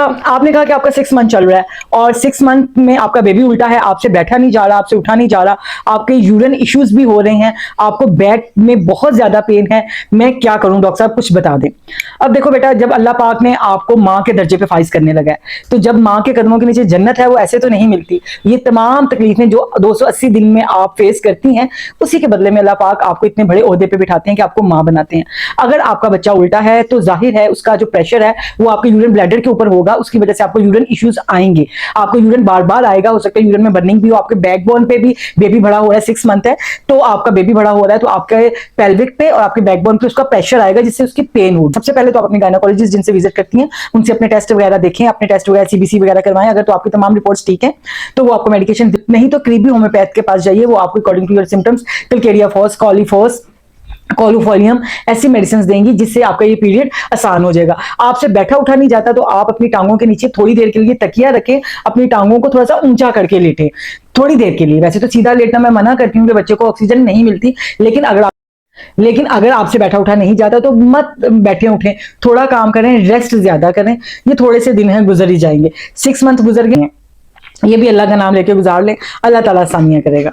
आपने कहा कि आपका 6 मंथ चल रहा है और 6 मंथ में आपका बेबी उल्टा है, आपसे बैठा नहीं जा रहा, आपसे उठा नहीं जा रहा, आपके यूरिन इश्यूज भी हो रहे हैं, आपको बैक में बहुत ज्यादा पेन है, मैं क्या करूं डॉक्टर साहब, कुछ बता दें। अब देखो बेटा, जब अल्लाह पाक ने आपको माँ के दर्जे पे फाइज करने लगा है, तो जब माँ के कदमों के नीचे जन्नत है वो ऐसे तो नहीं मिलती। ये तमाम तकलीफें जो 280 दिन में आप फेस करती हैं, उसी के बदले में अल्लाह पाक आपको इतने बड़े ओहदे पे बिठाते हैं कि आपको माँ बनाते हैं। अगर आपका बच्चा उल्टा है तो जाहिर है उसका जो प्रेशर है वो आपके यूरिन ब्लैडर के ऊपर होगा, उसकी वजह से आपको यूरिन इश्यूज आएंगे, आपको यूरिन बार बार आएगा, हो सकता है यूरिन में बर्निंग भी हो, आपके बैकबोन पे भी बेबी बड़ा हो रहा है, 6 मंथ है तो आपका बेबी बड़ा हो रहा है, तो आपके पेल्विक पे और आपके बैकबोन पे उसका प्रेशर आएगा जिससे उसकी पेन होगी। सबसे पहले तो आप अपने गायनेकोलॉजिस्ट जिनसे विजिट करती हैं उनसे अपने टेस्ट वगैरह देखें, अपने टेस्ट वगैरह सीबीसी वगैरह करवाएं। अगर तो आपकी तमाम रिपोर्ट्स ठीक है तो वो आपको मेडिकेशन, नहीं तो करीबी होम्योपैथ के पास जाइए, वो आपको according to your symptoms calcarea phos, kali phos, caulophyllum ऐसी मेडिसिन देंगी जिससे आपका ये पीरियड आसान हो जाएगा। आपसे बैठा उठा नहीं जाता तो आप अपनी टांगों के नीचे थोड़ी देर के लिए तकिया रखें, अपनी टांगों को थोड़ा सा ऊंचा करके लेटें थोड़ी देर के लिए। वैसे तो सीधा लेटना मैं मना करती हूँ कि बच्चे को ऑक्सीजन नहीं मिलती, लेकिन अगर आपसे बैठा उठा नहीं जाता तो मत बैठे उठें, थोड़ा काम करें, रेस्ट ज्यादा करें। ये थोड़े से दिन हैं, गुजर ही जाएंगे। 6 मंथ गुजर गए, ये भी अल्लाह का नाम लेके गुजार लें, अल्लाह ताला आसानियां करेगा।